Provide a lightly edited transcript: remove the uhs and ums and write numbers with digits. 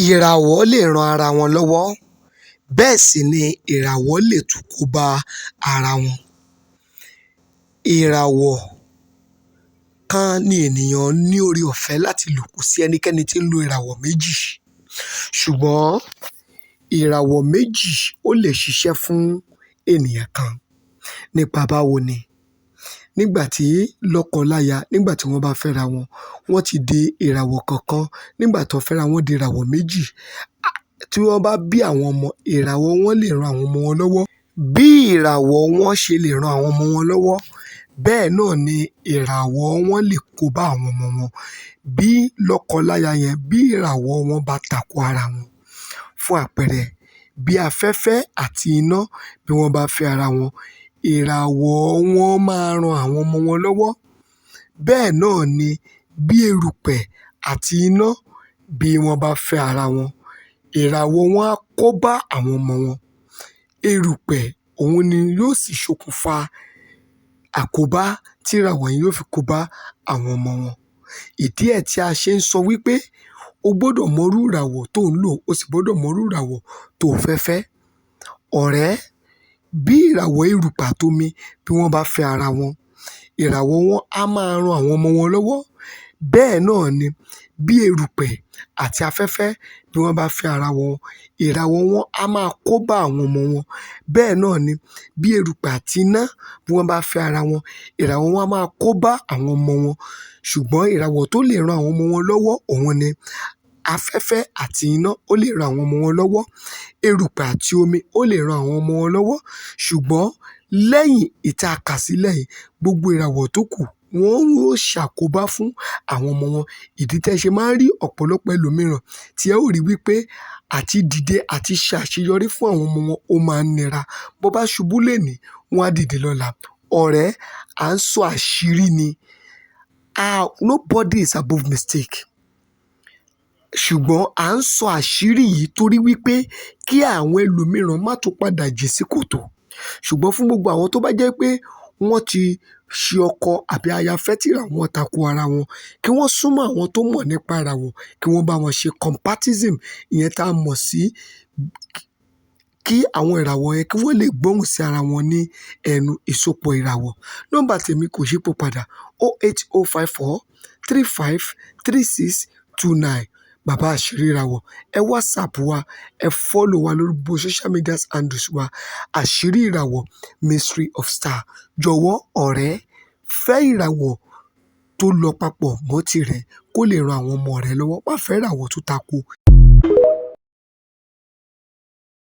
Ìràwọ̀ lè ran ara wọn lọ́wọ́, bẹ́ẹ̀ sì ni ìràwọ̀ lè tún kóbá ara wọn. Ìràwọ̀ kan ni ènìyàn ní oore-ọ̀fẹ́ láti lò, kò sí ẹnikẹ́ni tí ń lo ìràwọ̀ méjì. Ṣùgbọ́n ìràwọ̀ méjì ó lè ṣiṣẹ́ fún ènìyàn kan. Nípa báwo ni? Nígbà tí lọ́kọ-láya nígbà tí wọ́n bá fẹ́ra wọn, wọ́n ti di ìràwọ̀ kankan. Nígbà tó fẹ́ra wọn di ìràwọ̀ méjì. Tí wọ́n bá bí àwọn ọmọ, ìràwọ̀ wọn lè ran àwọn ọmọ wọn lọ́wọ́. Bí ìràwọ̀ wọn ṣe lè ran àwọn ọmọ wọn lọ́wọ́, bẹ́ẹ̀ náà ni ìràwọ̀ wọn lè kóbá àwọn ọmọ wọn. Bí lọ́kọ-láya yẹn, bí ìràwọ̀ wọn bá tako ara wọn. Fún àpẹẹrẹ, bí afẹ́fẹ́ àti iná bí wọ́n bá fẹ́ ara wọn, ìràwọ̀ wọn máa ran àwọn ọmọ wọn lọ́wọ́. Bẹ́ẹ̀ náà ni bí erùpẹ̀ àti iná bí wọ́n bá fẹ́ ara wọn, ìràwọ̀ wọn á kóbá àwọn ọmọ wọn. Erùpẹ̀ òun ni yóò sì ṣokùnfà àkóbá tí ìràwọ̀ yẹn yóò fi kóbá àwọn ọmọ wọn. Ìdí ẹ̀ tí a ṣe ń sọ wípé o gbọ́dọ̀ mọrú ìràwọ̀ tó ń lò, o sì gbọ́dọ̀ mọrú ìràwọ̀ tó o fẹ́ fẹ́. Ọ̀rẹ́, bí ìràwọ̀ erùpẹ̀ àtomi bí wọ́n bá fẹ́ ara wọn, ìràwọ̀ wọn á máa ran àwọn ọmọ wọn lọ́wọ́. Bẹ́ẹ̀ náà ni bí erùpẹ̀ àti afẹ́fẹ́ bí wọ́n bá fẹ́ ara wọn, ìràwọ̀ wọn á máa kóbá àwọn ọmọ wọn. Bẹ́ẹ̀ náà ni bí erùpẹ̀ àti iná bí wọ́n bá fẹ́ ara wọn, ìràwọ̀ wọn á máa kóbá àwọn ọmọ wọn. Ṣùgbọ́n ìràwọ̀ tó lè ran àwọn ọmọ wọn lọ́wọ́ òun ni afẹ́fẹ́ àti iná, ó lè ran àwọn ọmọ wọn lọ́wọ́. Erùpẹ̀ àti omi ó lè ran àwọn ọmọ wọn lọ́wọ́. Ṣùgbọ́n lẹ́yìn ìta kà sílẹ̀ yìí, gbogbo ìràwọ̀ tó kù wọ́n ó ṣàkóbá fún àwọn ọmọ wọn. Ìdí tẹ́ ṣe máa ń rí ọ̀pọ̀lọpọ̀ ẹlòmíràn tí ẹ ó rí wípé àti dìde àti ṣe àṣeyọrí fún àwọn ọmọ wọn ó máa ń nira. Bó bá ṣubú lénìí, wọ́n á dìde lọ́la. Ọ̀rẹ́, à ń sọ àṣírí ni. Nobody is above mistake. Ṣùgbọ́n à ń sọ àṣírí yìí torí wípé kí àwọn ẹlòmíràn má tún padà jìn sí kòtò. Ṣùgbọ́n fún gbogbo àwọn tó bá jẹ́ pé wọ́n ti ṣe ọkọ àbí aya fẹ́ tí ìràwọ̀ wọn tako ara wọn, kí wọ́n súnmọ́ àwọn tó mọ̀ nípa ìràwọ̀, kí wọ́n bá wọn ṣe compatimism, ìyẹn tá a mọ̀ sí kí àwọn ìràwọ̀ yẹn kí wọ́n lè gbóhùn sí ara wọn ní ẹnu ìsopọ̀ ìràwọ̀. Nọ́mbà tèmi kò ṣípò padà 08054 35 36 29. Bàbá àṣírí ìràwọ̀. Ẹ WhatsApp wa, ẹ follow wa lórí gbogbo social media handles wa. Àṣírí ìràwọ̀, Mystery of Star. Jọ̀wọ́ ọ̀rẹ́, fẹ́ ìràwọ̀ tó lọ papọ̀ mọ́ tirẹ̀ kó lè ran àwọn ọmọ rẹ lọ́wọ́. Má fẹ́ ìràwọ̀ tó tako.